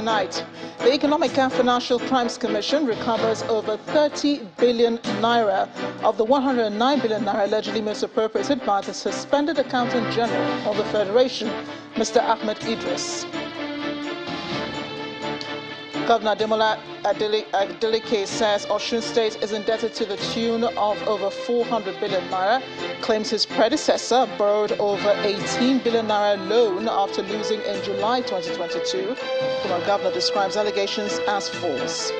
tonight. The Economic and Financial Crimes Commission recovers over 30 billion naira of the 109 billion naira allegedly misappropriated by the suspended Accountant General of the Federation, Mr. Ahmed Idris. Governor Ademola Adeleke says Osun State is indebted to the tune of over 400 billion naira, claims his predecessor borrowed over 18 billion naira loan after losing in July 2022. The governor describes allegations as false.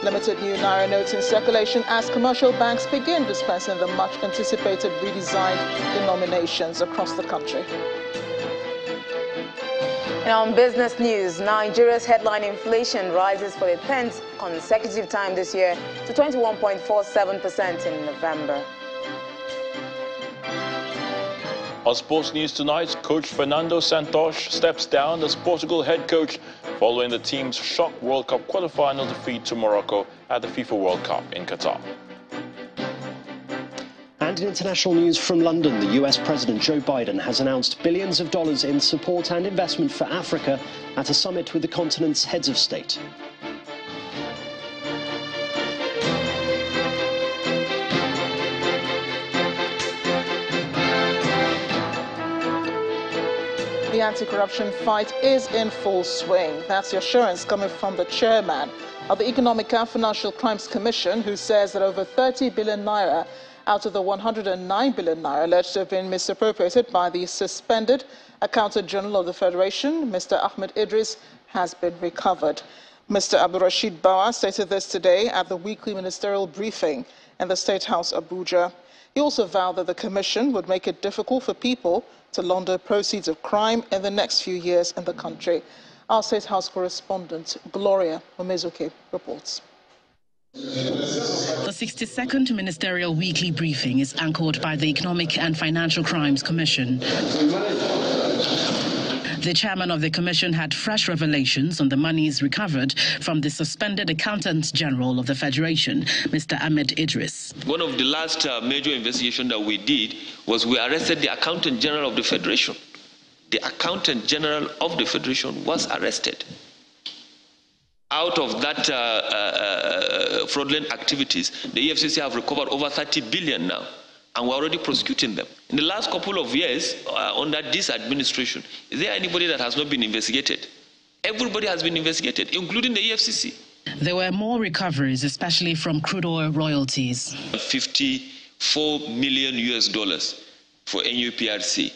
Limited new naira notes in circulation as commercial banks begin dispensing the much anticipated redesigned denominations across the country. And on business news, Nigeria's headline inflation rises for the 10th consecutive time this year to 21.47% in November. On sports news tonight, coach Fernando Santos steps down as Portugal head coach following the team's shock World Cup quarter-final defeat to Morocco at the FIFA World Cup in Qatar. And in international news from London, the US President Joe Biden has announced billions of dollars in support and investment for Africa at a summit with the continent's heads of state. The anti-corruption fight is in full swing. That's the assurance coming from the chairman of the Economic and Financial Crimes Commission, who says that over 30 billion naira out of the 109 billion naira alleged to have been misappropriated by the suspended Accountant General of the Federation, Mr. Ahmed Idris, has been recovered. Mr. Abdulrasheed Bawa stated this today at the weekly ministerial briefing in the State House, Abuja. He also vowed that the Commission would make it difficult for people to launder proceeds of crime in the next few years in the country. Our State House correspondent, Gloria Omezuke, reports. The 62nd Ministerial Weekly Briefing is anchored by the Economic and Financial Crimes Commission. The chairman of the commission had fresh revelations on the monies recovered from the suspended Accountant General of the Federation, Mr. Ahmed Idris. One of the last major investigations that we did was we arrested the Accountant General of the Federation. The Accountant General of the Federation was arrested. Out of that fraudulent activities, the EFCC have recovered over 30 billion now, and we're already prosecuting them. In the last couple of years, under this administration, is there anybody that has not been investigated? Everybody has been investigated, including the EFCC. There were more recoveries, especially from crude oil royalties. $54 million for NUPRC,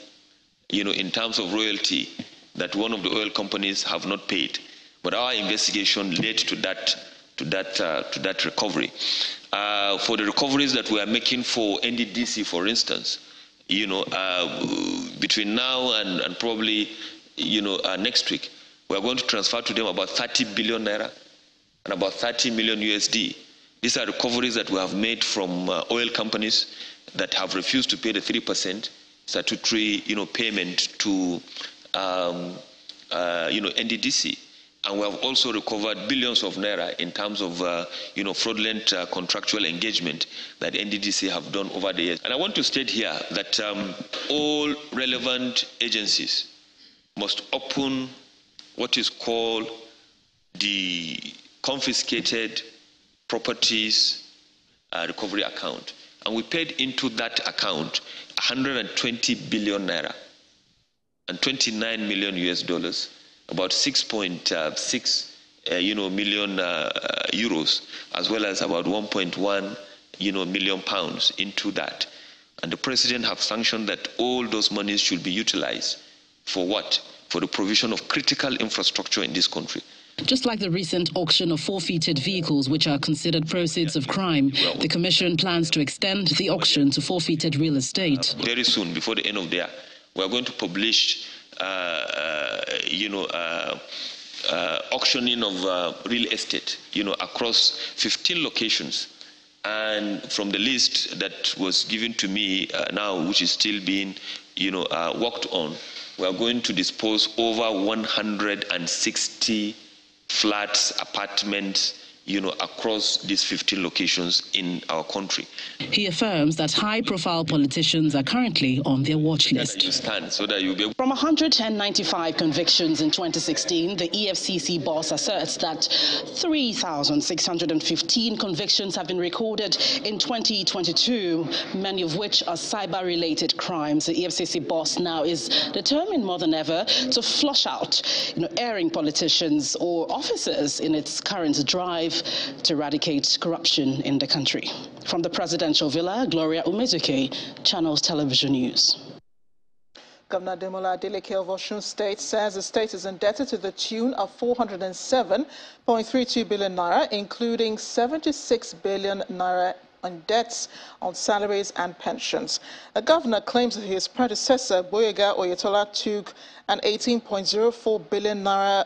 in terms of royalty that one of the oil companies have not paid. But our investigation led to that recovery. For the recoveries that we are making for NDDC, for instance, between now and probably next week, we are going to transfer to them about 30 billion naira and about 30 million USD. These are recoveries that we have made from oil companies that have refused to pay the 3% statutory payment to NDDC. And we have also recovered billions of naira in terms of, fraudulent contractual engagement that NDDC have done over the years. And I want to state here that all relevant agencies must open what is called the confiscated properties recovery account. And we paid into that account 120 billion naira and 29 million US dollars. About 6.6 million euros, as well as about 1.1 million pounds into that. And the president have sanctioned that all those monies should be utilized for what? For the provision of critical infrastructure in this country. Just like the recent auction of forfeited vehicles, which are considered proceeds of crime, the Commission plans to extend the auction to forfeited real estate. Very soon, before the end of the year, we are going to publish auctioning of real estate, across 15 locations. And from the list that was given to me now, which is still being, worked on, we are going to dispose over 160 flats, apartments, across these 15 locations in our country. He affirms that high-profile politicians are currently on their watch list. From 195 convictions in 2016, the EFCC boss asserts that 3,615 convictions have been recorded in 2022, many of which are cyber-related crimes. The EFCC boss now is determined more than ever to flush out, erring politicians or officers in its current drive to eradicate corruption in the country. From the presidential villa, Gloria Umezuke, Channels Television News. Governor Ademola Adeleke of Osun State says the state is indebted to the tune of 407.32 billion naira, including 76 billion naira on debts on salaries and pensions. The governor claims that his predecessor, Boyega Oyetola, took an 18.04 billion naira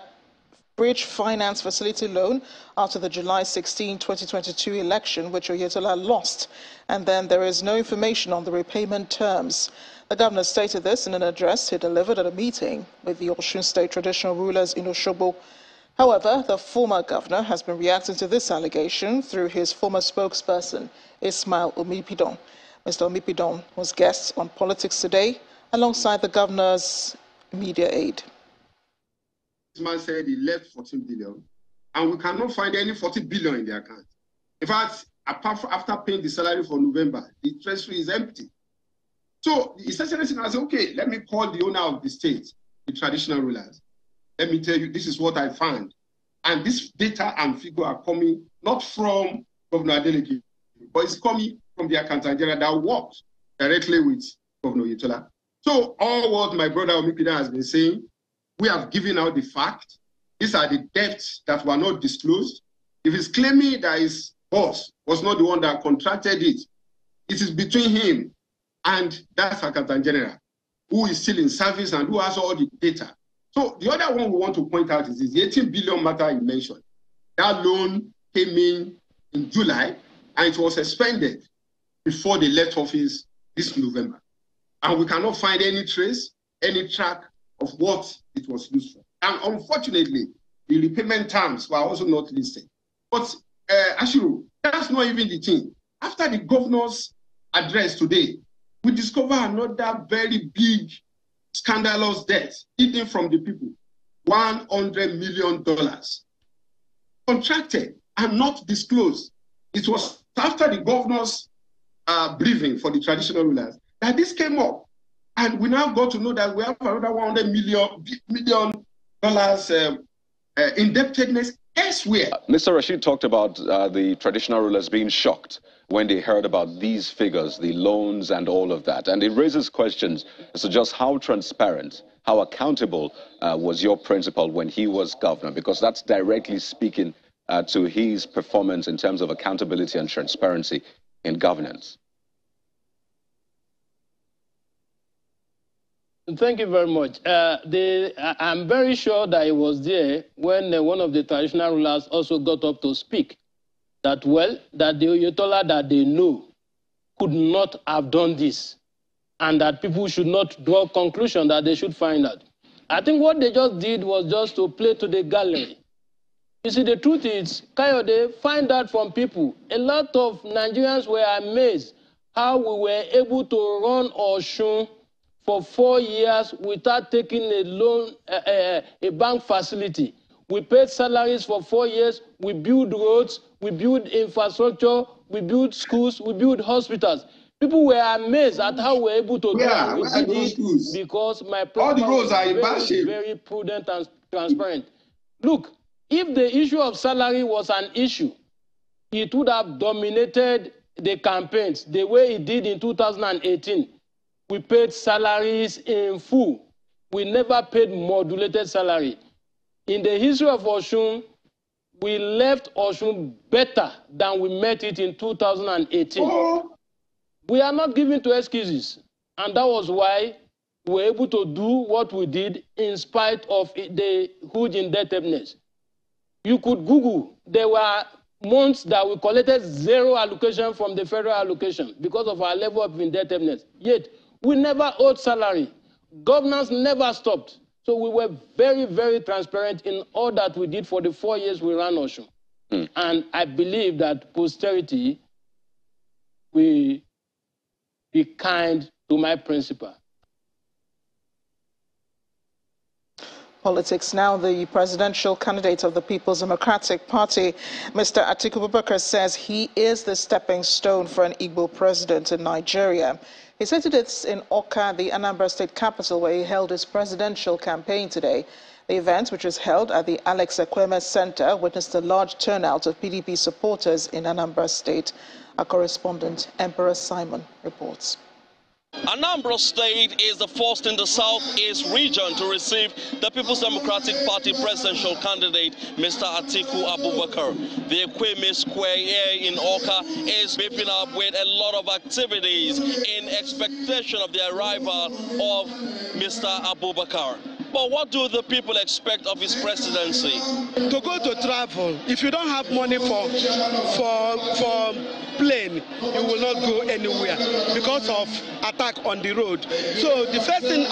bridge finance facility loan after the July 16, 2022 election, which Oyetola lost, and then there is no information on the repayment terms. The governor stated this in an address he delivered at a meeting with the Osun State traditional rulers in Osogbo. However, the former governor has been reacting to this allegation through his former spokesperson, Ismail Omipidon. Mr. Omipidon was guest on Politics Today alongside the governor's media aide. This man said he left 14 billion, and we cannot find any 40 billion in the account. In fact, after paying the salary for November, the treasury is empty. So the Excellency said, okay, let me call the owner of the state, the traditional rulers. Let me tell you, this is what I found. And this data and figure are coming not from Governor Adeleke, but it's coming from the accountant general that worked directly with Governor Oyetola. So all what my brother Omipidon has been saying, we have given out the fact. These are the debts that were not disclosed. If he's claiming that his boss was not the one that contracted it, it is between him and that accountant general, who is still in service and who has all the data. So the other one we want to point out is the 18 billion matter you mentioned. That loan came in July, and it was suspended before they left office this November. And we cannot find any trace, any track of what it was used for. And unfortunately, the repayment terms were also not listed. But Ashiru, that's not even the thing. After the governor's address today, we discover another very big scandalous debt hidden from the people. $100 million contracted and not disclosed. It was after the governor's briefing for the traditional rulers that this came up. And we now got to know that we have another $100 million indebtedness elsewhere. Mr. Rashid talked about the traditional rulers being shocked when they heard about these figures, the loans and all of that. And it raises questions as to just how transparent, how accountable was your principal when he was governor, because that's directly speaking to his performance in terms of accountability and transparency in governance. Thank you very much. I'm very sure that he was there when one of the traditional rulers also got up to speak. That, well, that the Oyetola that they know could not have done this, and that people should not draw conclusion that they should find out. I think what they just did was just to play to the gallery. You see, the truth is, Kayode, find out from people. A lot of Nigerians were amazed how we were able to run Osun for 4 years without taking a loan, a bank facility. We paid salaries for 4 years. We built roads. We built infrastructure. We built schools. We built hospitals. People were amazed at how we were able to do it because my president was very prudent and transparent. Look, if the issue of salary was an issue, it would have dominated the campaigns the way it did in 2018. We paid salaries in full. We never paid modulated salary. In the history of Osun, we left Osun better than we met it in 2018. Oh. We are not giving to excuses. And that was why we were able to do what we did in spite of the huge indebtedness. You could Google. There were months that we collected zero allocation from the federal allocation because of our level of indebtedness. Yet, we never owed salary. Governance never stopped. So we were very, very transparent in all that we did for the 4 years we ran Osun. And I believe that posterity will be kind to my principle. Politics now. The presidential candidate of the People's Democratic Party, Mr. Atiku Abubakar, says he is the stepping stone for an Igbo president in Nigeria. He said it in Awka, the Anambra State capital, where he held his presidential campaign today. The event, which was held at the Alex Ekweme Center, witnessed a large turnout of PDP supporters in Anambra State. Our correspondent, Emperor Simon, reports. Anambra State is the first in the southeast region to receive the People's Democratic Party presidential candidate, Mr. Atiku Abubakar. The Ekweme Square here in Awka is beefing up with a lot of activities in expectation of the arrival of Mr. Abubakar. But what do the people expect of his presidency? To go to travel, if you don't have money for plane, you will not go anywhere because of attack on the road. So the first thing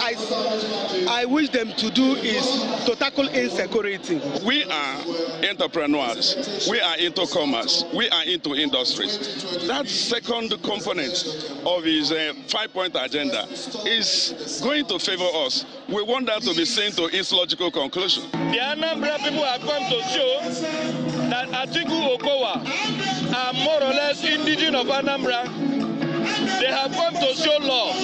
I wish them to do is to tackle insecurity. We are entrepreneurs, we are into commerce, we are into industries. That second component of his 5-point agenda is going to favor us. We want that to be seen to its logical conclusion. The Anambra people have come to show that Atiku Okowa are more or less indigenous of Anambra. They have come to show love.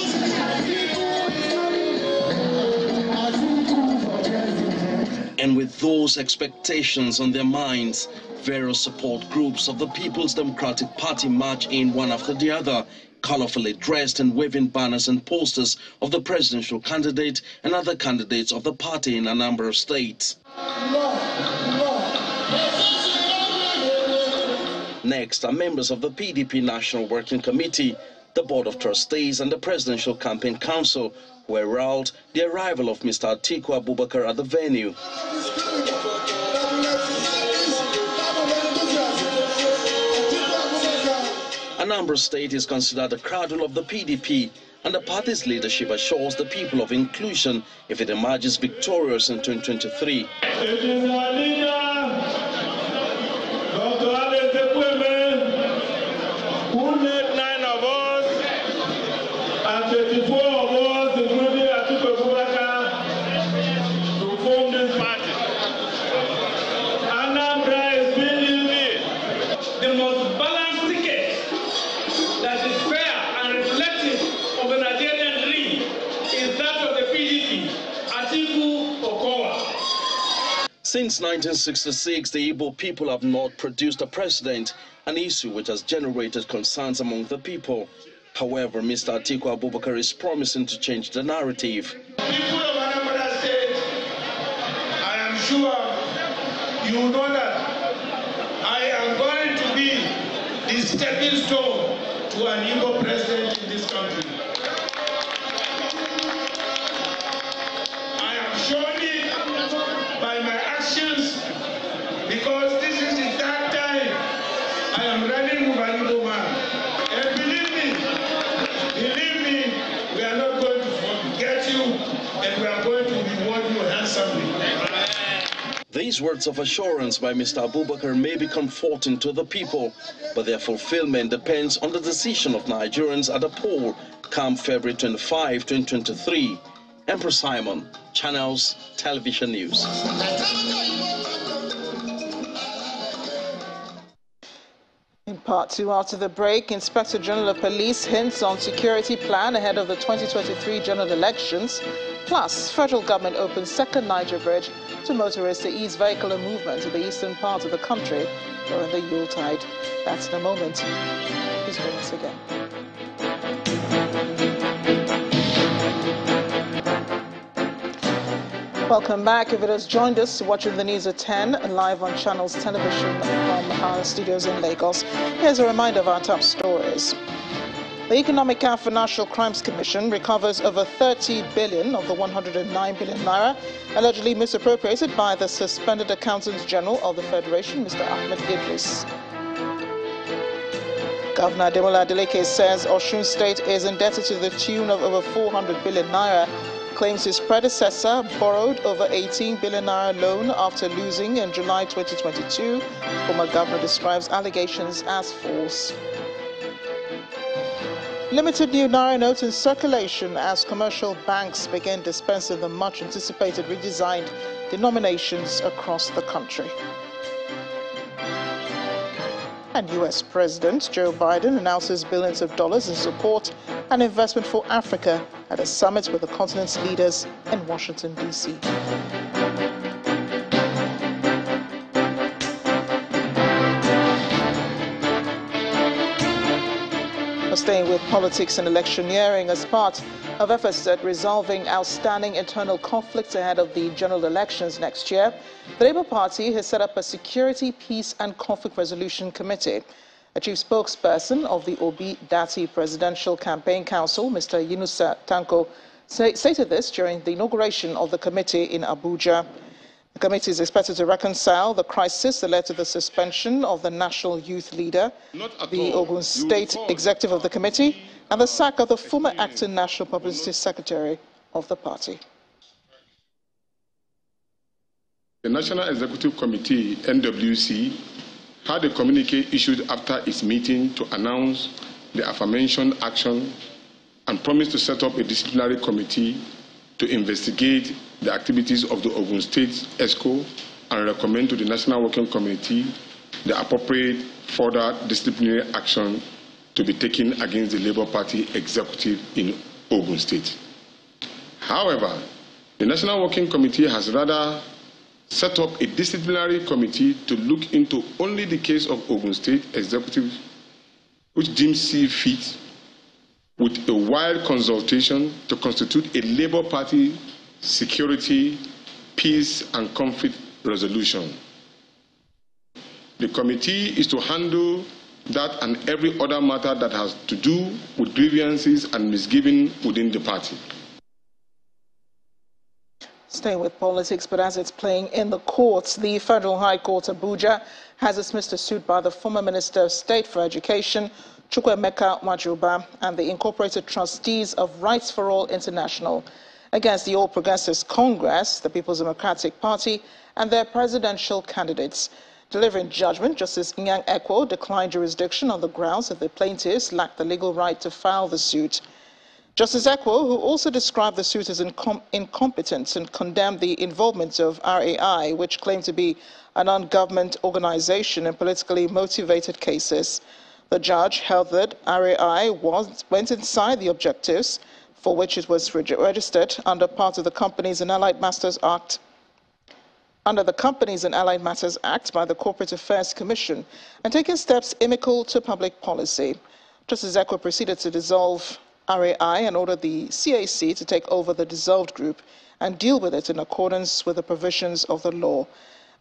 And with those expectations on their minds, various support groups of the People's Democratic Party march in one after the other, colorfully dressed and waving banners and posters of the presidential candidate and other candidates of the party in Anambra State. Next are members of the PDP National Working Committee, the Board of Trustees and the Presidential Campaign Council, who herald the arrival of Mr. Atiku Abubakar at the venue. Anambra State is considered the cradle of the PDP, and the party's leadership assures the people of inclusion if it emerges victorious in 2023. It is our leader, Dr. Alex Ekweme, who made 9 of us and 24 of us, including Atiku Abubakar, to form this party. Anambra is being lead. The most balanced ticket that is fair and reflective of the Nigerian dream is that of the PDP, Atiku Okowa. Since 1966, the Igbo people have not produced a president, an issue which has generated concerns among the people. However, Mr. Atiku Abubakar is promising to change the narrative. People of Anambra State, I am sure you know that I am going to be the stepping stone to an Igbo president in this country. I am showing it by my actions because this is the third time I am running with an Igbo man. And believe me, we are not going to forget you and we are going to reward you handsomely. These words of assurance by Mr. Abubakar may be comforting to the people, but their fulfillment depends on the decision of Nigerians at the poll come February 25, 2023. Emperor Simon, Channels Television News. In part 2, after the break, Inspector General of Police hints on security plan ahead of the 2023 general elections. Plus, federal government opens second Niger bridge to motorists to ease vehicular movement in the eastern part of the country during the Yuletide. That's in a moment. Please join us again. Welcome back. If it has joined us, watching the news at 10, live on Channels Television from our studios in Lagos. Here's a reminder of our top stories. The Economic and Financial Crimes Commission recovers over 30 billion of the 109 billion naira allegedly misappropriated by the suspended Accountant General of the Federation, Mr. Ahmed Idris. Governor Ademola Adeleke says Osun State is indebted to the tune of over 400 billion naira. claims his predecessor borrowed over 18 billion naira loan after losing in July 2022. Former governor describes allegations as false. Limited new naira notes in circulation as commercial banks begin dispensing the much anticipated redesigned denominations across the country. And U.S. President Joe Biden announces billions of dollars in support and investment for Africa at a summit with the continent's leaders in Washington, D.C. Staying with politics and electioneering, as part of efforts at resolving outstanding internal conflicts ahead of the general elections next year, the Labour Party has set up a Security, Peace and Conflict Resolution Committee. A chief spokesperson of the Obi Dati Presidential Campaign Council, Mr. Yunusa Tanko, stated this during the inauguration of the committee in Abuja. The committee is expected to reconcile the crisis that led to the suspension of the national youth leader, the Ogun State executive of the committee, and the sack of the former acting national publicity secretary of the party. The National Executive Committee, NWC, had a communique issued after its meeting to announce the aforementioned action and promised to set up a disciplinary committee to investigate the activities of the Ogun State ESCO and recommend to the National Working Committee the appropriate further disciplinary action to be taken against the Labour Party executive in Ogun State. However, the National Working Committee has rather set up a disciplinary committee to look into only the case of Ogun State executive, which deems see fit with a wide consultation to constitute a Labour Party security, peace and conflict resolution. The committee is to handle that and every other matter that has to do with grievances and misgiving within the party. Staying with politics, but as it's playing in the courts, the Federal High Court Abuja has dismissed a suit by the former Minister of State for Education, Chukwuemeka Nwajuba, and the Incorporated Trustees of Rights for All International against the All Progressives Congress, the People's Democratic Party, and their presidential candidates. Delivering judgment, Justice Nyang Ekwo declined jurisdiction on the grounds that the plaintiffs lacked the legal right to file the suit. Justice Ekwo, who also described the suit as incompetent and condemned the involvement of RAI, which claimed to be a non-government organization in politically motivated cases. The judge held that RAI went inside the objectives for which it was registered under part of the Companies and Allied Matters Act, by the Corporate Affairs Commission, and taking steps inimical to public policy. Justice Ekwo proceeded to dissolve RAI and ordered the CAC to take over the dissolved group and deal with it in accordance with the provisions of the law.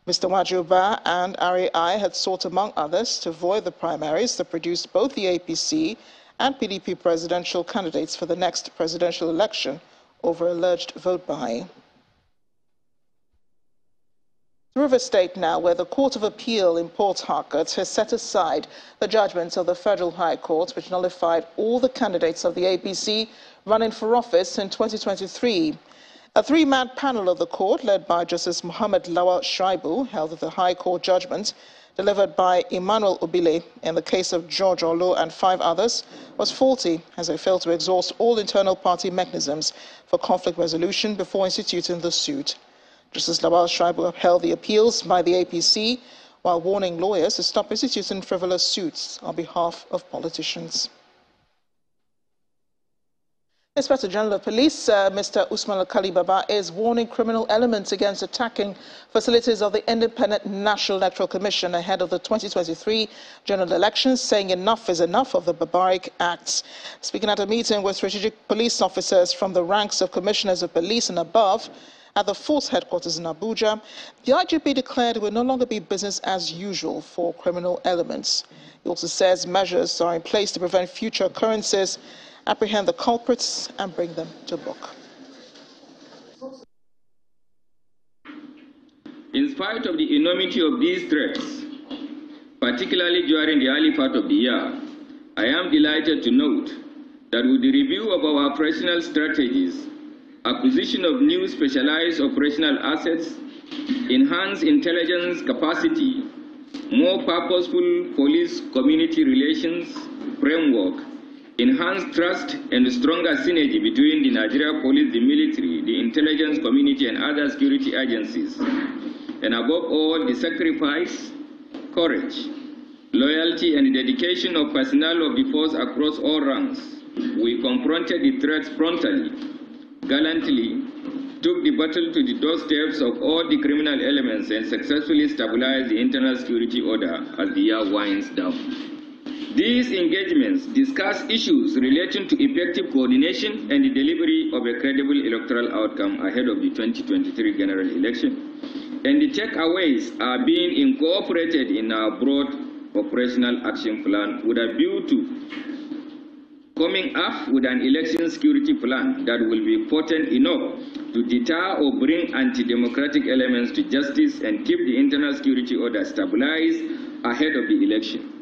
Mr. Nwajuba and RAI had sought, among others, to void the primaries that produced both the APC and PDP presidential candidates for the next presidential election over alleged vote buying. River State now, where the Court of Appeal in Port Harcourt has set aside the judgments of the Federal High Court, which nullified all the candidates of the APC running for office in 2023. A three-man panel of the court, led by Justice Muhammad Lawal Shaibu, held that the High Court judgment delivered by Emmanuel Obile in the case of George Olo and 5 others was faulty, as they failed to exhaust all internal party mechanisms for conflict resolution before instituting the suit. Justice Lawal Shaibu upheld the appeals by the APC while warning lawyers to stop instituting frivolous suits on behalf of politicians. Inspector General of Police, Mr. Usman Alkali Baba, is warning criminal elements against attacking facilities of the Independent National Electoral Commission ahead of the 2023 general elections, saying enough is enough of the barbaric acts. Speaking at a meeting with strategic police officers from the ranks of commissioners of police and above at the force headquarters in Abuja, the IGP declared it will no longer be business as usual for criminal elements. He also says measures are in place to prevent future occurrences, apprehend the culprits and bring them to book. In spite of the enormity of these threats, particularly during the early part of the year, I am delighted to note that with the review of our operational strategies acquisition of new specialized operational assets, enhanced intelligence capacity, more purposeful police-community relations framework, enhanced trust and stronger synergy between the Nigeria police, the military, the intelligence community, and other security agencies. And above all, the sacrifice, courage, loyalty, and dedication of personnel of the force across all ranks. We confronted the threats frontally, gallantly, took the battle to the doorsteps of all the criminal elements, and successfully stabilized the internal security order as the year winds down. These engagements discuss issues relating to effective coordination and the delivery of a credible electoral outcome ahead of the 2023 general election. And the takeaways are being incorporated in our broad operational action plan with a view to coming up with an election security plan that will be potent enough to deter or bring anti-democratic elements to justice and keep the internal security order stabilized ahead of the election.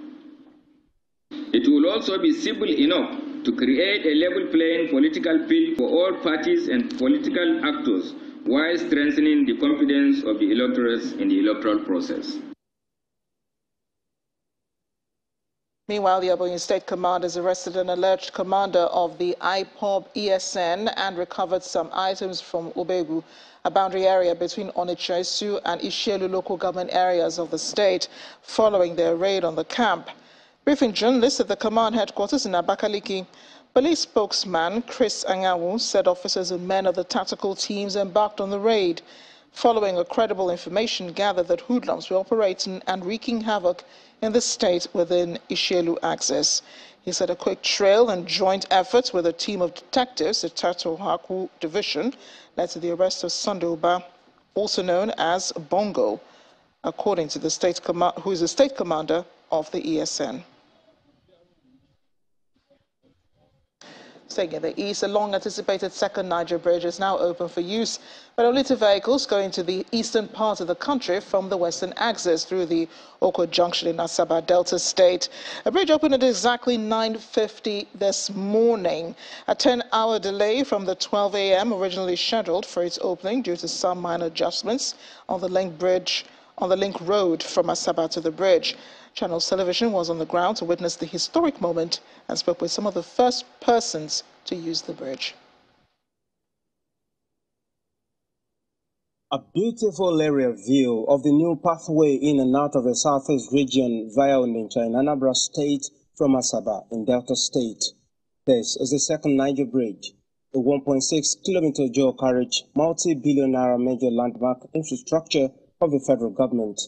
It will also be simple enough to create a level playing political field for all parties and political actors while strengthening the confidence of the electors in the electoral process. Meanwhile, the Ebonyi State Command has arrested an alleged commander of the IPOB ESN and recovered some items from Obegu, a boundary area between Onitsha-Esu and Ishielu local government areas of the state, following their raid on the camp. Briefing journalists at the command headquarters in Abakaliki, police spokesman Chris Anyanwu said officers and men of the tactical teams embarked on the raid, following a credible information gathered that hoodlums were operating and wreaking havoc in the state within Ishielu axis. He said a quick trail and joint efforts with a team of detectives at Tato Haku Division led to the arrest of Sunday Uba, also known as Bongo, according to the who is the state commander of the ESN. Staying in the east, a long-anticipated second Niger bridge is now open for use, but only to vehicles going to the eastern part of the country from the western axis through the Oko Junction in Asaba Delta State. A bridge opened at exactly 9:50 this morning, a 10-hour delay from the 12 a.m. originally scheduled for its opening due to some minor adjustments on the link road from Asaba to the bridge. Channels Television was on the ground to witness the historic moment and spoke with some of the first persons to use the bridge. A beautiful aerial view of the new pathway in and out of the southeast region via Onitsha in Anambra State from Asaba in Delta State. This is the second Niger Bridge, a 1.6-kilometer dual carriage, multi-billion naira major landmark infrastructure of the federal government.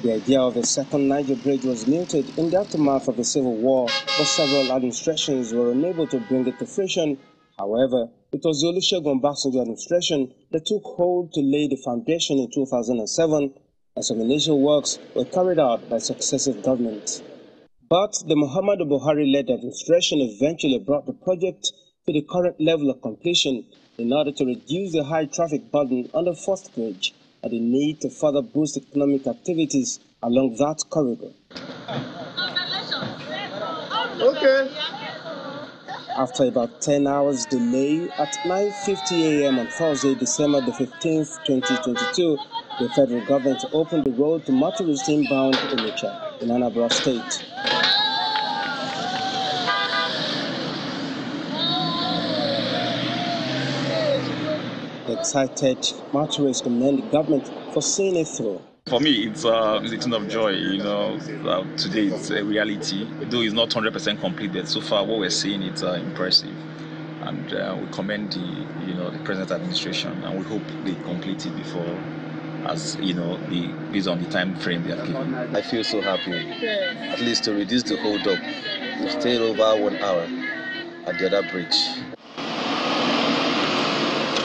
The idea of the second Niger Bridge was mooted in the aftermath of the Civil War, but several administrations were unable to bring it to fruition. However, it was the Olusegun Obasanjo administration that took hold to lay the foundation in 2007, and some initial works were carried out by successive governments. But the Muhammadu Buhari-led administration eventually brought the project to the current level of completion in order to reduce the high traffic burden on the first bridge and the need to further boost economic activities along that corridor. Okay. After about 10 hours delay, at 9:50 a.m. on Thursday, December the 15th, 2022, the federal government opened the road to motorists inbound Onitsha in Anambra State. The excited motorists commend the government for seeing it through. For me, it's a thing of joy, today it's a reality. Though it's not 100% completed, so far what we're seeing is impressive. And we commend the present administration, and we hope they complete it before, based on the time frame they are given. I feel so happy, at least to reduce the hold up. We stayed over 1 hour at the other bridge.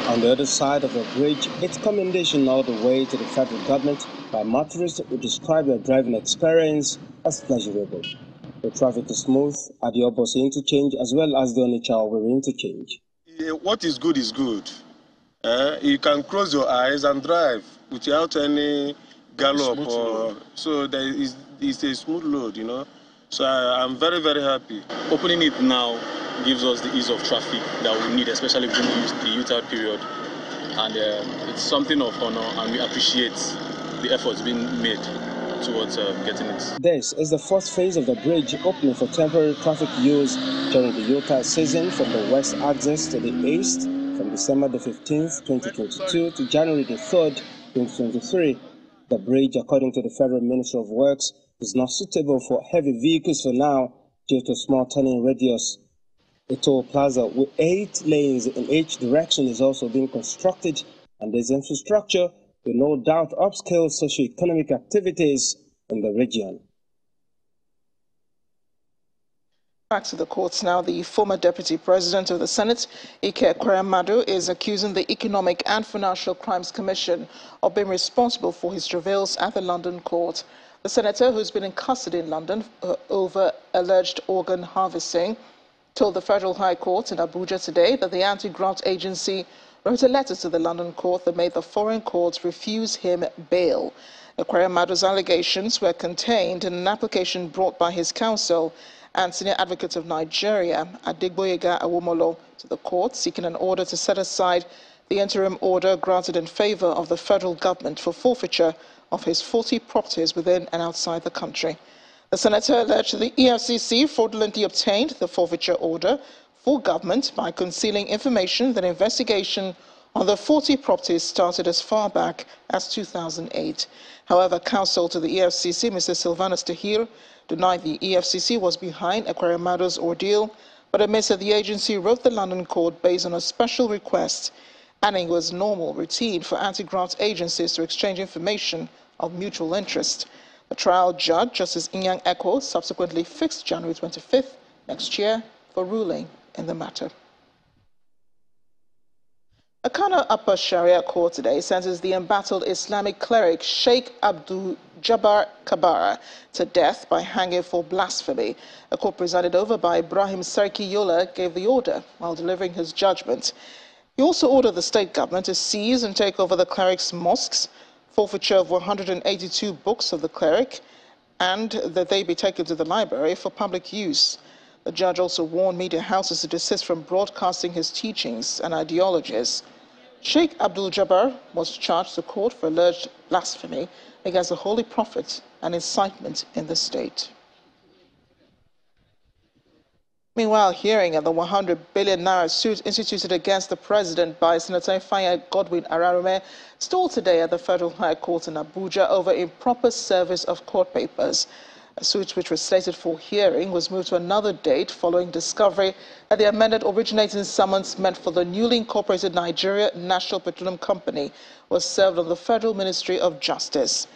On the other side of the bridge, it's commendation all the way to the federal government by motorists who describe their driving experience as pleasurable. The traffic is smooth at the Obosi interchange as well as the Onitsha-Owerri interchange. What is good is good. You can close your eyes and drive without any gallop. So it's a smooth load, So I'm very, very happy. Opening it now gives us the ease of traffic that we need, especially within the youth period. And it's something of honor, and we appreciate the efforts being made towards getting it. This is the first phase of the bridge opening for temporary traffic use during the Yoka season from the west axis to the east from December the 15th, 2022 to January the 3rd, 2023. The bridge, according to the Federal Ministry of Works, is not suitable for heavy vehicles for now due to small turning radius. A toll plaza with 8 lanes in each direction is also being constructed, and this infrastructure will no doubt upscale socio-economic activities in the region. Back to the courts now. The former Deputy President of the Senate, Ike Ekweremadu, is accusing the Economic and Financial Crimes Commission of being responsible for his travails at the London court. The senator, who's been in custody in London over alleged organ harvesting, told the Federal High Court in Abuja today that the anti-graft agency wrote a letter to the London court that made the foreign courts refuse him bail. Ekweremadu's allegations were contained in an application brought by his counsel and Senior Advocate of Nigeria, Adegboyega Awomolo, to the court, seeking an order to set aside the interim order granted in favor of the federal government for forfeiture of his 40 properties within and outside the country. The senator alleged the EFCC fraudulently obtained the forfeiture order for government by concealing information that investigation on the 40 properties started as far back as 2008. However, counsel to the EFCC, Mr. Silvanus Tahir, denied the EFCC was behind Ekweremadu's ordeal, but admits that the agency wrote the London court based on a special request, and it was normal routine for anti-graft agencies to exchange information of mutual interest. The trial judge, Justice Inyang Ekwo, subsequently fixed January 25th next year for ruling in the matter. A Kano Upper Sharia court today sentenced the embattled Islamic cleric Sheikh Abdul Jabbar Kabara to death by hanging for blasphemy. A court presided over by Ibrahim Sarki Yola gave the order while delivering his judgment. He also ordered the state government to seize and take over the cleric's mosques, forfeiture of 182 books of the cleric, and that they be taken to the library for public use. The judge also warned media houses to desist from broadcasting his teachings and ideologies. Sheikh Abdul Jabbar was charged to court for alleged blasphemy against the Holy Prophet and incitement in the state. Meanwhile, hearing of the 100 billion naira suit instituted against the president by Senator Ifeanyi Godwin Ararume stalled today at the Federal High Court in Abuja over improper service of court papers. A suit which was slated for hearing was moved to another date following discovery that the amended originating summons meant for the newly incorporated Nigeria National Petroleum Company was served on the Federal Ministry of Justice.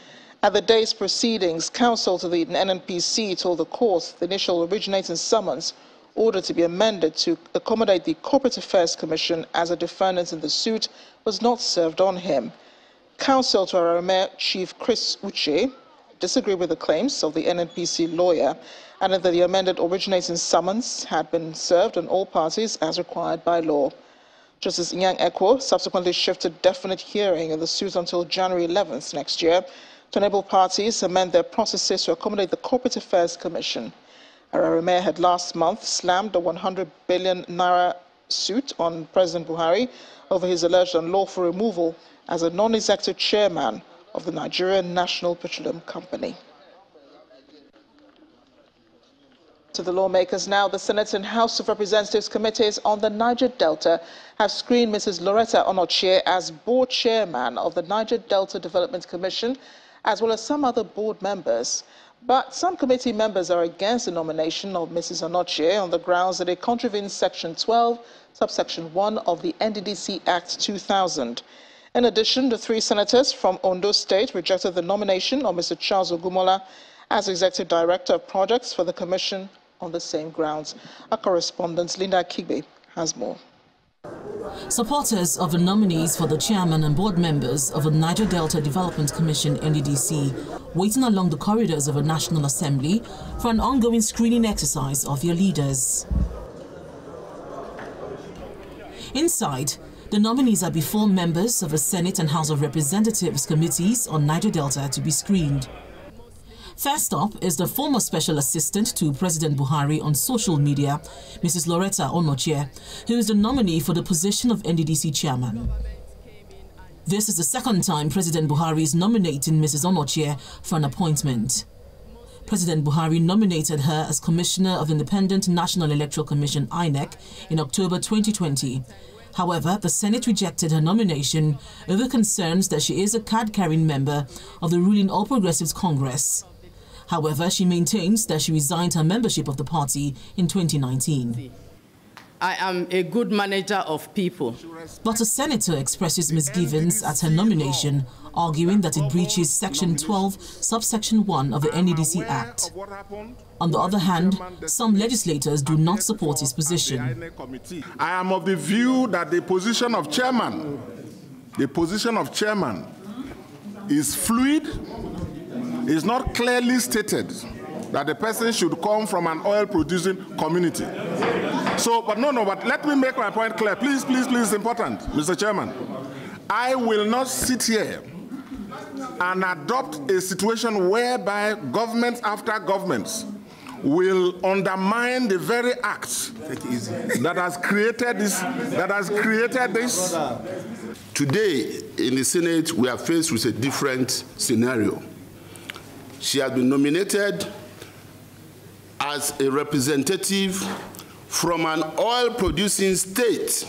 At the day's proceedings, counsel to the NNPC told the court the initial originating summons ordered to be amended to accommodate the Corporate Affairs Commission as a defendant in the suit was not served on him. Counsel to Ararume Chief Chris Uche disagreed with the claims of the NNPC lawyer and that the amended originating summons had been served on all parties as required by law. Justice Inyang Ekwo subsequently shifted definite hearing in the suit until January 11th next year to enable parties to amend their processes to accommodate the Corporate Affairs Commission. Ararume had last month slammed the 100 billion naira suit on President Buhari over his alleged unlawful removal as a non-executive chairman of the Nigerian National Petroleum Company. To the lawmakers now, the Senate and House of Representatives committees on the Niger Delta have screened Mrs. Loretta Onochie as board chairman of the Niger Delta Development Commission, as well as some other board members. But some committee members are against the nomination of Mrs. Onochie on the grounds that it contravenes Section 12, subsection 1 of the NDDC Act 2000. In addition, the 3 senators from Ondo State rejected the nomination of Mr. Charles Ogumola as Executive Director of Projects for the Commission on the same grounds. Our correspondent Linda Kigbe has more. Supporters of the nominees for the chairman and board members of the Niger Delta Development Commission NDDC waiting along the corridors of the National Assembly for an ongoing screening exercise of their leaders. Inside, the nominees are before members of the Senate and House of Representatives committees on Niger Delta to be screened. First up is the former special assistant to President Buhari on social media, Mrs. Loretta Onochie, who is the nominee for the position of NDDC chairman. This is the second time President Buhari is nominating Mrs. Onochie for an appointment. President Buhari nominated her as Commissioner of Independent National Electoral Commission (INEC) in October 2020. However, the Senate rejected her nomination over concerns that she is a card-carrying member of the ruling All Progressives Congress. However, she maintains that she resigned her membership of the party in 2019. I am a good manager of people. But a senator expresses misgivings at her nomination, arguing that it breaches Section 12, subsection 1 of the NDDC Act. On the other hand, some legislators do not support his position. I am of the view that the position of chairman is fluid. It's not clearly stated that the person should come from an oil-producing community. So, but let me make my point clear. Please, it's important, Mr. Chairman. I will not sit here and adopt a situation whereby governments after governments will undermine the very act that has created this. Today, in the Senate, we are faced with a different scenario. She has been nominated as a representative from an oil-producing state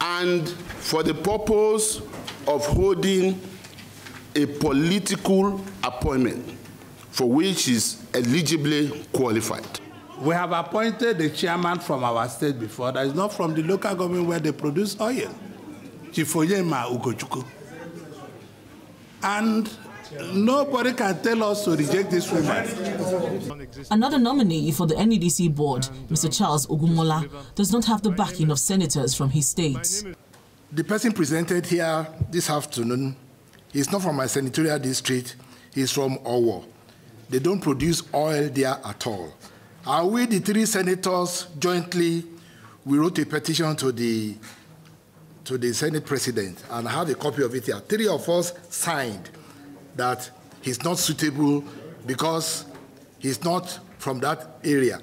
and for the purpose of holding a political appointment for which she is eligibly qualified. We have appointed the chairman from our state before that is not from the local government where they produce oil, Chifoyema Ugochukwu. And nobody can tell us to reject this woman. Another nominee for the NDDC board, Mr. Charles Ogumola, does not have the backing of senators from his state. The person presented here this afternoon is not from my senatorial district, he's from Owo. They don't produce oil there at all. Are we, the three senators, jointly, we wrote a petition to the Senate President, and I have a copy of it here. 3 of us signed that he's not suitable because he's not from that area.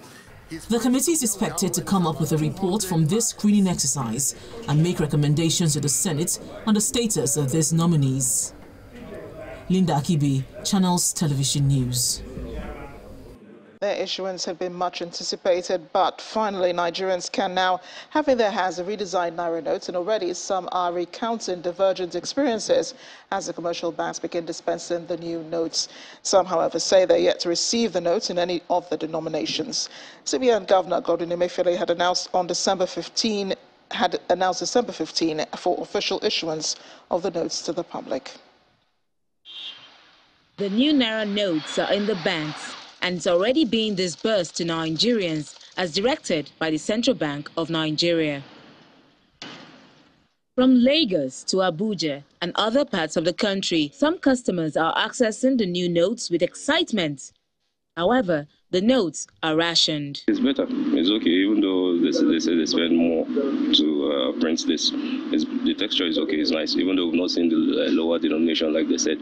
The committee is expected to come up with a report from this screening exercise and make recommendations to the Senate on the status of these nominees. Linda Akibi, Channels Television News. Their issuance had been much anticipated, but finally Nigerians can now have in their hands the redesigned Naira notes, and already some are recounting divergent experiences as the commercial banks begin dispensing the new notes. Some, however, say they're yet to receive the notes in any of the denominations. CBN Governor Godwin Emefiele had announced December 15 for official issuance of the notes to the public. The new Naira notes are in the banks, and it's already being disbursed to Nigerians as directed by the Central Bank of Nigeria. From Lagos to Abuja and other parts of the country, some customers are accessing the new notes with excitement. However, the notes are rationed. It's better. It's okay, even though they say they spend more to print this. The texture is okay, it's nice, even though we've not seen the lower denomination like they said.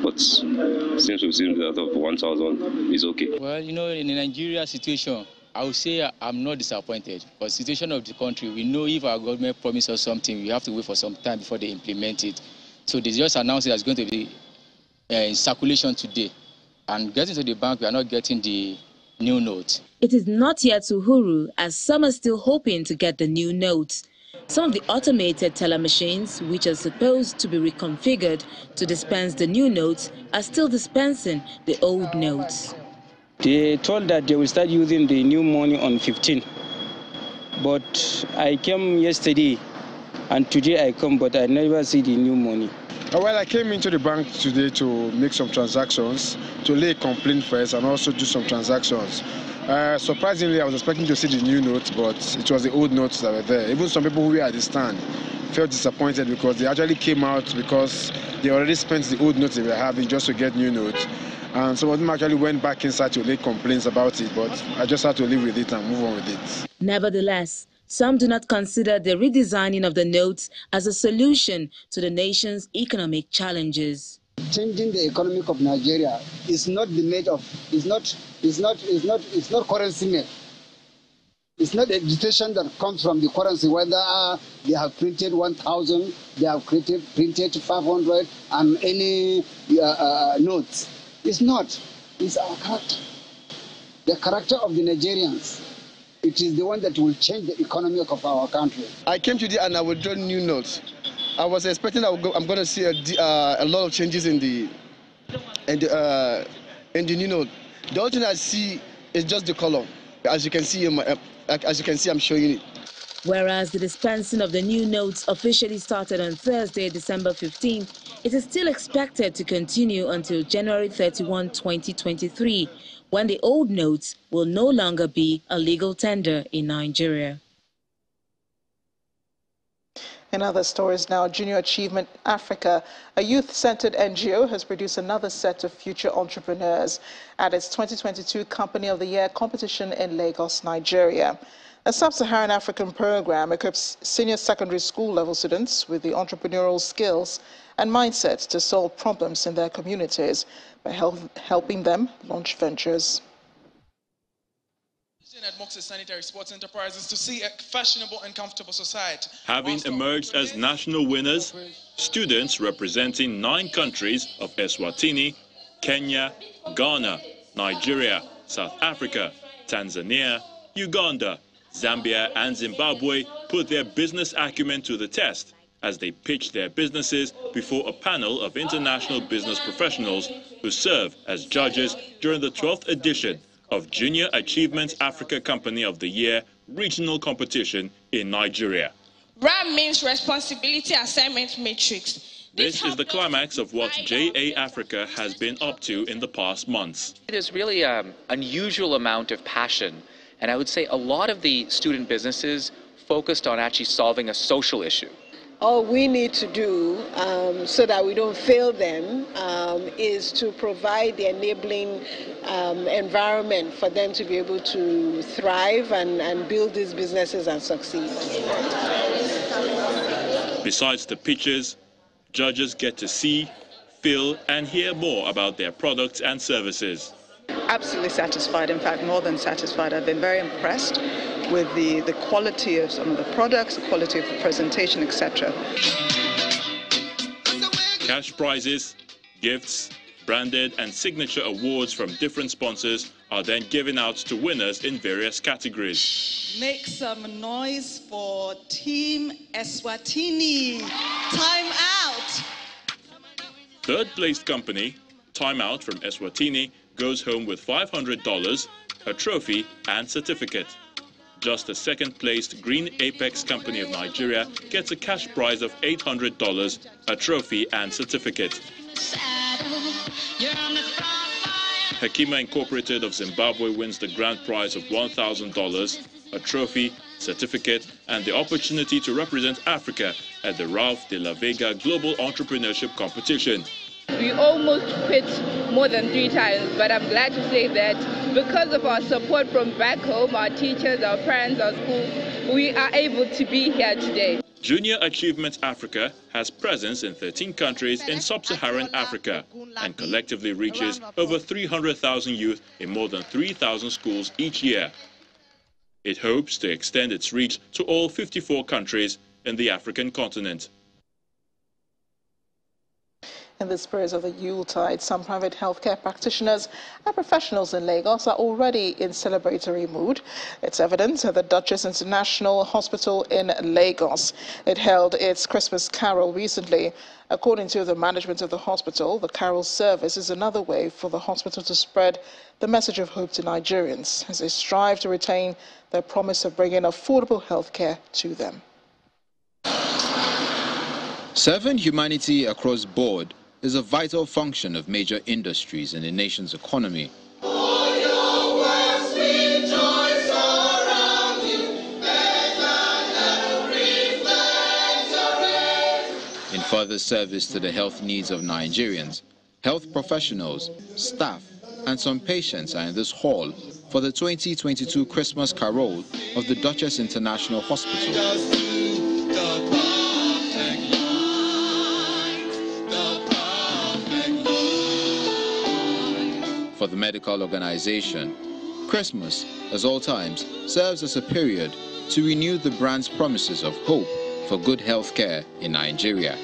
But since we've seen that of 1,000, it's okay. Well, you know, in the Nigeria situation, I would say I'm not disappointed. But the situation of the country, we know if our government promises us something, we have to wait for some time before they implement it. So they just announced it as going to be in circulation today. And getting to the bank, we are not getting the new note. It is not yet Uhuru, as some are still hoping to get the new notes. Some of the automated teller machines, which are supposed to be reconfigured to dispense the new notes, are still dispensing the old notes. They told that they will start using the new money on 15. But I came yesterday, and today I come, but I never see the new money. Well, I came into the bank today to make some transactions, to lay a complaint first and also do some transactions. Surprisingly, I was expecting to see the new notes, but it was the old notes that were there. Even some people who were at the stand felt disappointed because they actually came out because they already spent the old notes they were having just to get new notes. And some of them actually went back inside to make complaints about it, but I just had to live with it and move on with it. Nevertheless, some do not consider the redesigning of the notes as a solution to the nation's economic challenges. changing the economy of Nigeria is not the made of, it's not currency made. It's not a dictation that comes from the currency, whether they have printed 1,000, they have printed 500, and any notes. It's not. It's our character. The character of the Nigerians. It is the one that will change the economy of our country. I came today and I will draw new notes. I was expecting I'm going to see a lot of changes in the new note. The only thing I see is just the color. As you can see, I'm showing it. Whereas the dispensing of the new notes officially started on Thursday, December 15, it is still expected to continue until January 31, 2023, when the old notes will no longer be a legal tender in Nigeria. In other stories now, Junior Achievement Africa, a youth-centered NGO, has produced another set of future entrepreneurs at its 2022 Company of the Year competition in Lagos, Nigeria. A sub-Saharan African program equips senior secondary school level students with the entrepreneurial skills and mindset to solve problems in their communities by helping them launch ventures. At Moxie Sanitary Sports Enterprises to see a fashionable and comfortable society. Having emerged as national winners, students representing 9 countries of Eswatini, Kenya, Ghana, Nigeria, South Africa, Tanzania, Uganda, Zambia and Zimbabwe put their business acumen to the test as they pitched their businesses before a panel of international business professionals who serve as judges during the 12th edition of Junior Achievement Africa Company of the Year regional competition in Nigeria. RAM means Responsibility Assignment Matrix. This is the climax of what JA Africa has been up to in the past months. It is really an unusual amount of passion, and I would say a lot of the student businesses focused on actually solving a social issue. All we need to do so that we don't fail them is to provide the enabling environment for them to be able to thrive and build these businesses and succeed. Besides the pitches, judges get to see, feel and hear more about their products and services. Absolutely satisfied, in fact more than satisfied. I've been very impressed with the quality of some of the products, the quality of the presentation, etc. Cash prizes, gifts, branded and signature awards from different sponsors are then given out to winners in various categories. Make some noise for Team Eswatini. Time out! Third placed company, Time Out from Eswatini, goes home with $500, a trophy and certificate. Just the second-placed Green Apex Company of Nigeria gets a cash prize of $800, a trophy and certificate. Hekima Incorporated of Zimbabwe wins the grand prize of $1,000, a trophy, certificate, and the opportunity to represent Africa at the Ralph de la Vega Global Entrepreneurship Competition. We almost quit more than 3 times, but I'm glad to say that because of our support from back home, our teachers, our friends, our school, we are able to be here today. Junior Achievement Africa has presence in 13 countries in sub-Saharan Africa and collectively reaches over 300,000 youth in more than 3,000 schools each year. It hopes to extend its reach to all 54 countries in the African continent. In the spirit of the Yuletide, some private healthcare practitioners and professionals in Lagos are already in celebratory mood. It's evident at the Duchess International Hospital in Lagos. It held its Christmas carol recently. According to the management of the hospital, the carol service is another way for the hospital to spread the message of hope to Nigerians as they strive to retain their promise of bringing affordable healthcare to them. Serving humanity across board is a vital function of major industries in the nation's economy. In further service to the health needs of Nigerians, health professionals, staff, and some patients are in this hall for the 2022 Christmas Carol of the Duchess International Hospital. For the medical organization, Christmas, as all times, serves as a period to renew the brand's promises of hope for good health care in Nigeria.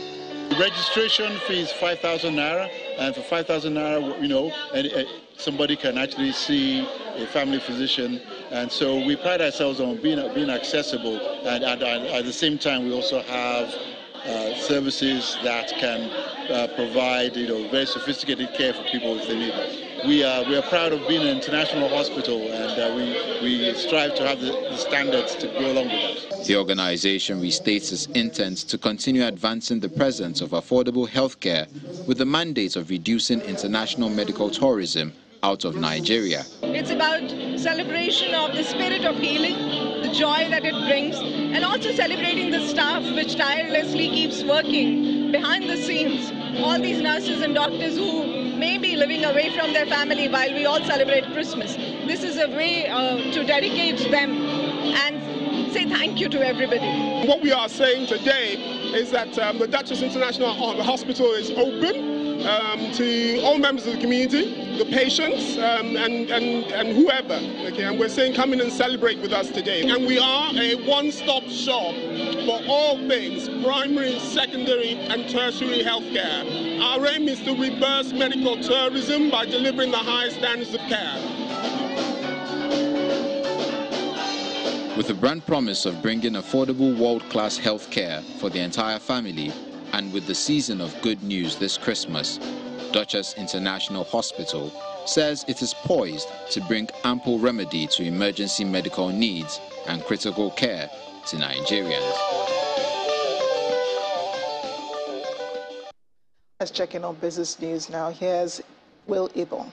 The registration fee is 5,000 naira, and for 5,000 naira, somebody can actually see a family physician, and so we pride ourselves on being accessible, and at the same time we also have services that can provide very sophisticated care for people if they need it. We are proud of being an international hospital, and we strive to have the standards to go along with that. The organization restates its intent to continue advancing the presence of affordable health care with the mandate of reducing international medical tourism out of Nigeria. It's about celebration of the spirit of healing, the joy that it brings, and also celebrating the staff which tirelessly keeps working behind the scenes. All these nurses and doctors who may be living away from their family while we all celebrate Christmas. This is a way to dedicate them and say thank you to everybody. What we are saying today is that the Duchess International Hospital is open to all members of the community, the patients, and whoever. Okay, and we're saying come in and celebrate with us today. And we are a one-stop shop for all things primary, secondary, and tertiary healthcare. Our aim is to reverse medical tourism by delivering the highest standards of care. With the brand promise of bringing affordable world-class health care for the entire family, and with the season of good news this Christmas, Duchess International Hospital says it is poised to bring ample remedy to emergency medical needs and critical care to Nigerians. Let's check in on business news now. Here's Will Ibon.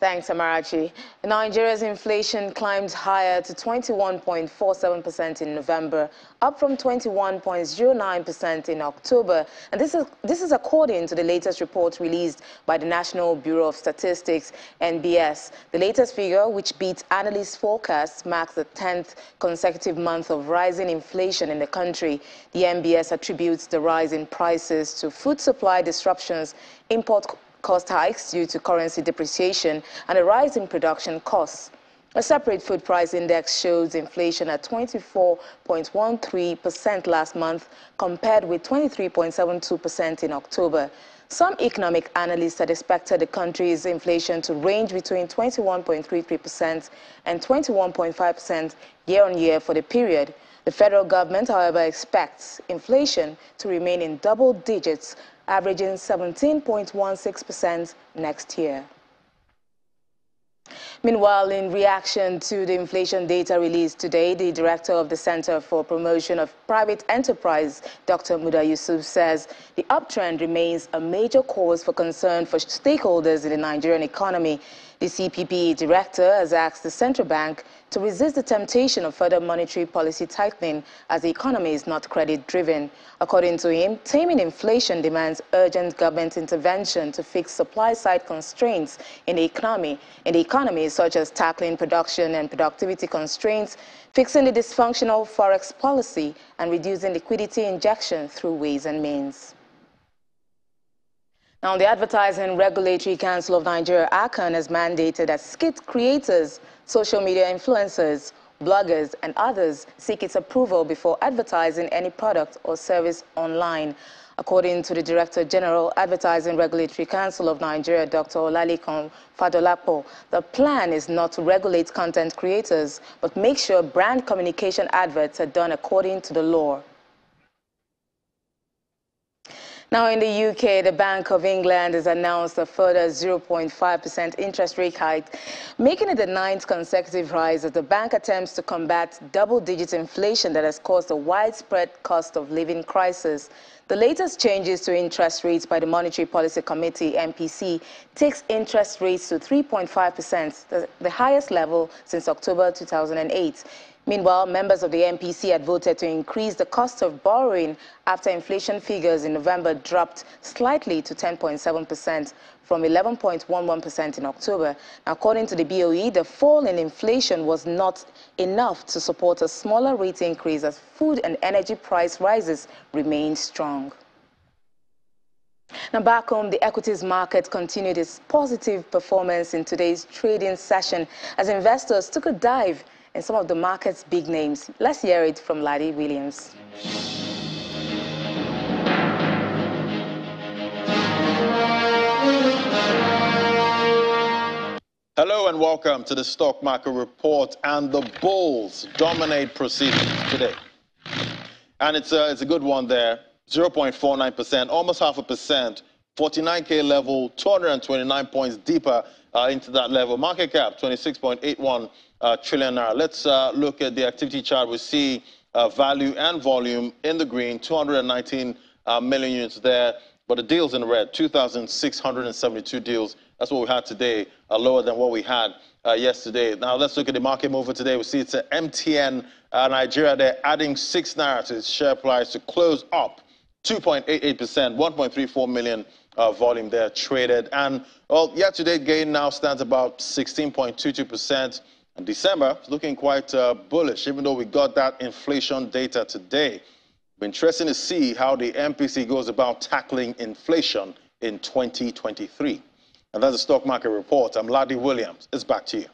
Thanks, Amarachi. Nigeria's inflation climbed higher to 21.47% in November, up from 21.09% in October. And this is according to the latest report released by the National Bureau of Statistics, NBS. The latest figure, which beats analysts' forecasts, marks the 10th consecutive month of rising inflation in the country. The NBS attributes the rise in prices to food supply disruptions, import cost hikes due to currency depreciation, and a rise in production costs. A separate food price index shows inflation at 24.13% last month, compared with 23.72% in October. Some economic analysts had expected the country's inflation to range between 21.33% and 21.5% year-on-year for the period. The federal government, however, expects inflation to remain in double digits, averaging 17.16% next year. Meanwhile, in reaction to the inflation data released today, the director of the Center for Promotion of Private Enterprise, Dr. Muda Yusuf, says the uptrend remains a major cause for concern for stakeholders in the Nigerian economy. The CPP director has asked the central bank to resist the temptation of further monetary policy tightening as the economy is not credit-driven. According to him, taming inflation demands urgent government intervention to fix supply-side constraints in the economy, such as tackling production and productivity constraints, fixing the dysfunctional forex policy, and reducing liquidity injection through ways and means. Now, the Advertising Regulatory Council of Nigeria, ACAN, has mandated that skit creators, social media influencers, bloggers, and others seek its approval before advertising any product or service online. According to the Director General, Advertising Regulatory Council of Nigeria, Dr. Olalekan Fadolapo, the plan is not to regulate content creators, but make sure brand communication adverts are done according to the law. Now, in the UK, the Bank of England has announced a further 0.5% interest rate hike, making it the 9th consecutive rise as the bank attempts to combat double-digit inflation that has caused a widespread cost of living crisis. The latest changes to interest rates by the Monetary Policy Committee, MPC, takes interest rates to 3.5%, the highest level since October 2008. Meanwhile, members of the MPC had voted to increase the cost of borrowing after inflation figures in November dropped slightly to 10.7% from 11.11% in October. According to the BOE, the fall in inflation was not enough to support a smaller rate increase as food and energy price rises remain strong. Now back home, the equities market continued its positive performance in today's trading session as investors took a dive in some of the market's big names. Let's hear it from Laddie Williams. Hello and welcome to the Stock Market Report. And the bulls dominate proceedings today. And it's a good one there. 0.49%, almost 0.5%, 49K level, 229 points deeper into that level. Market cap, 26.81 trillion naira. Let's look at the activity chart. We see value and volume in the green, 219 million units there, but the deals in red, 2,672 deals. That's what we had today, lower than what we had yesterday. Now let's look at the market mover today. We see it's MTN Nigeria. They're adding 6 naira to its share price to close up 2.88%, 1.34 million volume there traded. And, well, year-to-date gain now stands about 16.22%. And December is looking quite bullish, even though we got that inflation data today. It'll be interesting to see how the MPC goes about tackling inflation in 2023. And that's the Stock Market Report. I'm Laddie Williams. It's back to you.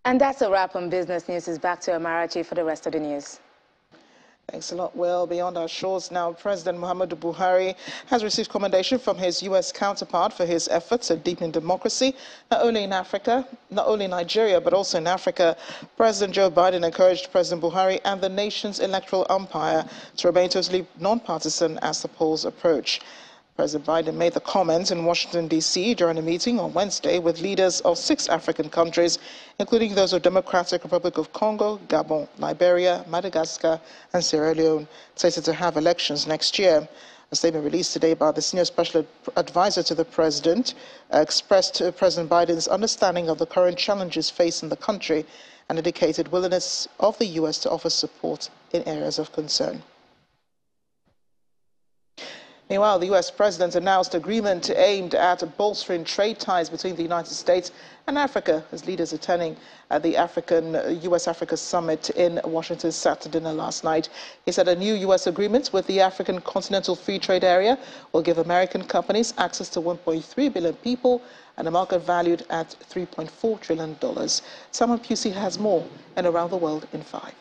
And that's a wrap on business news. It's back to Amarachi for the rest of the news. Thanks a lot. Well, beyond our shores now, President Muhammadu Buhari has received commendation from his U.S. counterpart for his efforts at deepening democracy, not only in Africa, not only Nigeria, but also in Africa. President Joe Biden encouraged President Buhari and the nation's electoral umpire to remain totally non-partisan as the polls approach. President Biden made the comments in Washington, D.C. during a meeting on Wednesday with leaders of 6 African countries, including those of Democratic Republic of Congo, Gabon, Liberia, Madagascar, and Sierra Leone, slated to have elections next year. A statement released today by the senior special advisor to the president expressed President Biden's understanding of the current challenges facing the country and indicated willingness of the U.S. to offer support in areas of concern. Meanwhile, the U.S. president announced agreement aimed at bolstering trade ties between the United States and Africa as leaders attending the U.S.-Africa Summit in Washington sat to dinner last night. He said a new U.S. agreement with the African Continental Free Trade Area will give American companies access to 1.3 billion people and a market valued at $3.4 trillion. Samuel Pusey has more and Around the World in 5.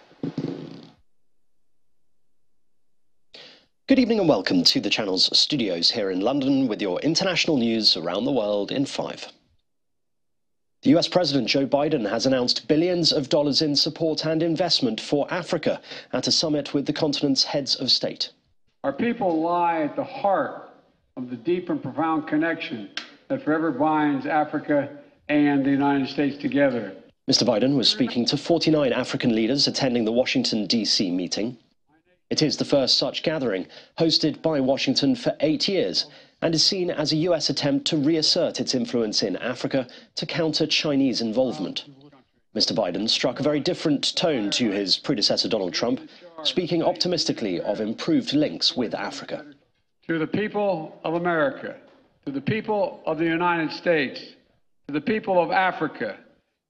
Good evening and welcome to the channel's studios here in London with your international news around the world in 5. The US President Joe Biden has announced billions of dollars in support and investment for Africa at a summit with the continent's heads of state. Our people lie at the heart of the deep and profound connection that forever binds Africa and the United States together. Mr. Biden was speaking to 49 African leaders attending the Washington, D.C. meeting. It is the first such gathering, hosted by Washington for 8 years, and is seen as a U.S. attempt to reassert its influence in Africa to counter Chinese involvement. Mr. Biden struck a very different tone to his predecessor Donald Trump, speaking optimistically of improved links with Africa. To the people of America, to the people of the United States, to the people of Africa,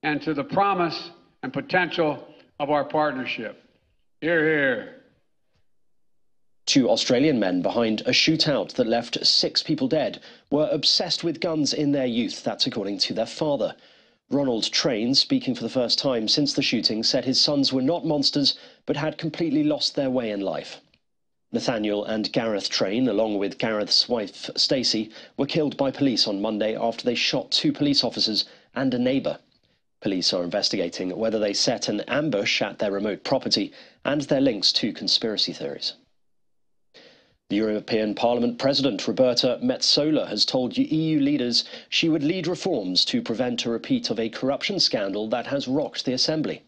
and to the promise and potential of our partnership. Hear, hear. 2 Australian men behind a shootout that left 6 people dead were obsessed with guns in their youth, that's according to their father. Ronald Train, speaking for the first time since the shooting, said his sons were not monsters but had completely lost their way in life. Nathaniel and Gareth Train, along with Gareth's wife Stacey, were killed by police on Monday after they shot 2 police officers and a neighbour. Police are investigating whether they set an ambush at their remote property and their links to conspiracy theories. The European Parliament President, Roberta Metsola, has told EU leaders she would lead reforms to prevent a repeat of a corruption scandal that has rocked the Assembly.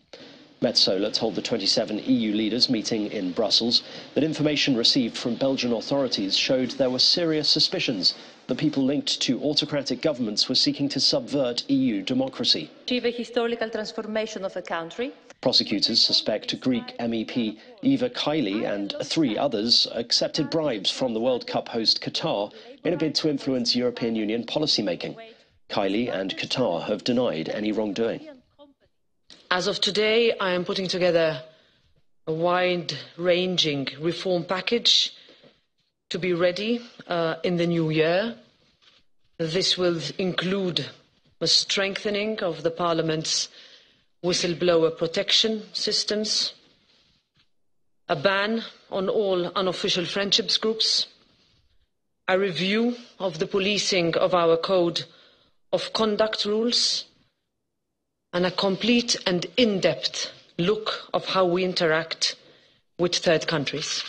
Metsola told the 27 EU leaders meeting in Brussels that information received from Belgian authorities showed there were serious suspicions that people linked to autocratic governments were seeking to subvert EU democracy. Achieve a historical transformation of a country. Prosecutors suspect Greek MEP Eva Kaili and 3 others accepted bribes from the World Cup host Qatar in a bid to influence European Union policymaking. Kaili and Qatar have denied any wrongdoing. As of today, I am putting together a wide-ranging reform package to be ready in the new year. This will include a strengthening of the Parliament's whistleblower protection systems, a ban on all unofficial friendships groups, a review of the policing of our code of conduct rules, and a complete and in-depth look of how we interact with third countries.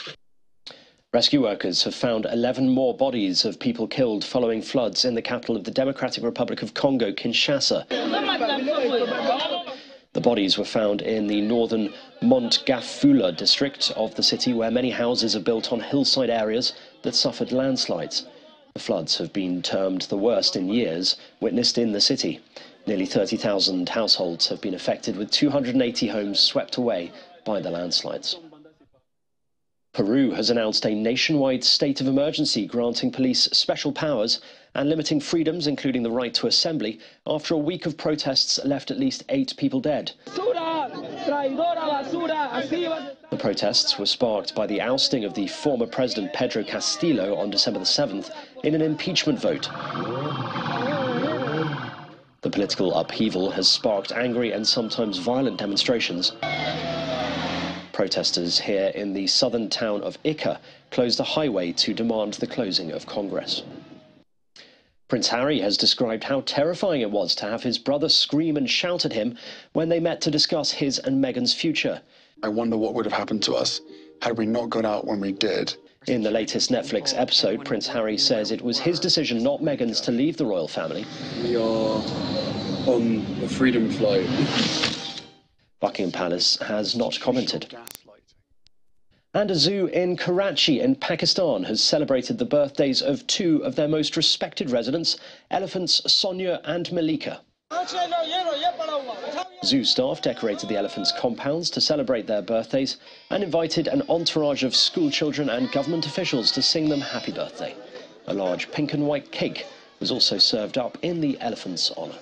Rescue workers have found 11 more bodies of people killed following floods in the capital of the Democratic Republic of Congo, Kinshasa. The bodies were found in the northern Montgafula district of the city, where many houses are built on hillside areas that suffered landslides. The floods have been termed the worst in years witnessed in the city. Nearly 30,000 households have been affected, with 280 homes swept away by the landslides. Peru has announced a nationwide state of emergency, granting police special powers and limiting freedoms, including the right to assembly, after a week of protests left at least 8 people dead. The protests were sparked by the ousting of the former President Pedro Castillo on December the 7th in an impeachment vote. The political upheaval has sparked angry and sometimes violent demonstrations. Protesters here in the southern town of Ica closed a highway to demand the closing of Congress. Prince Harry has described how terrifying it was to have his brother scream and shout at him when they met to discuss his and Meghan's future. I wonder what would have happened to us had we not gone out when we did. In the latest Netflix episode, Prince Harry says it was his decision, not Meghan's, to leave the royal family. We are on a freedom flight. Buckingham Palace has not commented. And a zoo in Karachi in Pakistan has celebrated the birthdays of 2 of their most respected residents, elephants Sonia and Malika. Zoo staff decorated the elephants' compounds to celebrate their birthdays and invited an entourage of school children and government officials to sing them happy birthday. A large pink and white cake was also served up in the elephants' honour.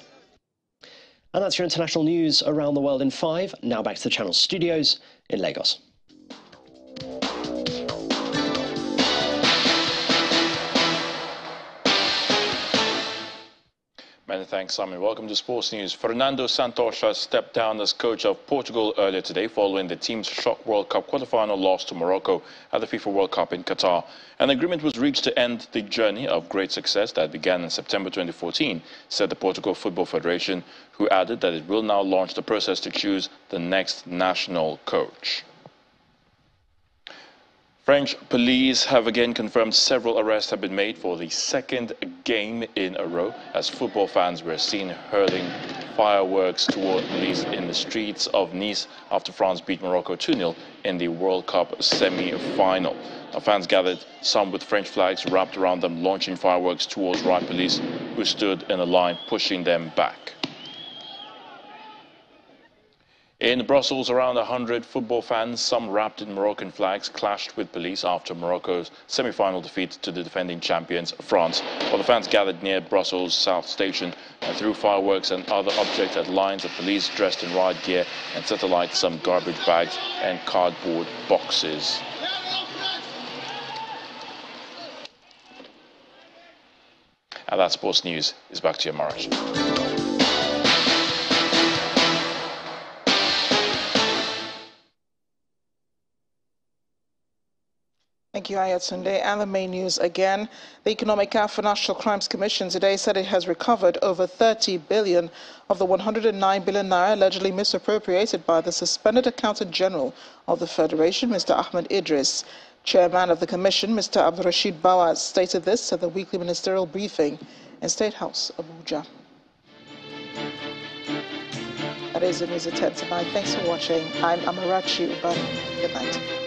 And that's your international news around the world in 5. Now back to the Channel studios in Lagos. Many thanks, Simon. Welcome to Sports News. Fernando Santos has stepped down as coach of Portugal earlier today following the team's shock World Cup quarter-final loss to Morocco at the FIFA World Cup in Qatar. An agreement was reached to end the journey of great success that began in September 2014, said the Portugal Football Federation, who added that it will now launch the process to choose the next national coach. French police have again confirmed several arrests have been made for the 2nd game in a row as football fans were seen hurling fireworks toward police in the streets of Nice after France beat Morocco 2-0 in the World Cup semi-final. Fans gathered, some with French flags wrapped around them, launching fireworks towards riot police who stood in a line pushing them back. In Brussels, around 100 football fans, some wrapped in Moroccan flags, clashed with police after Morocco's semi-final defeat to the defending champions, France. While the fans gathered near Brussels South Station and threw fireworks and other objects at lines of police dressed in riot gear and set alight some garbage bags and cardboard boxes. And that Sports News is back to you, Maraj. Thank you, Ayatunde. And the main news again. The Economic and Financial Crimes Commission today said it has recovered over 30 billion of the 109 billion naira allegedly misappropriated by the suspended Accountant General of the Federation, Mr. Ahmed Idris. Chairman of the Commission, Mr. Abdurrashid Bawaz, stated this at the weekly ministerial briefing in State House, Abuja. That is the news at 10 tonight. Thanks for watching. I'm Amarachi Ubani. Good night.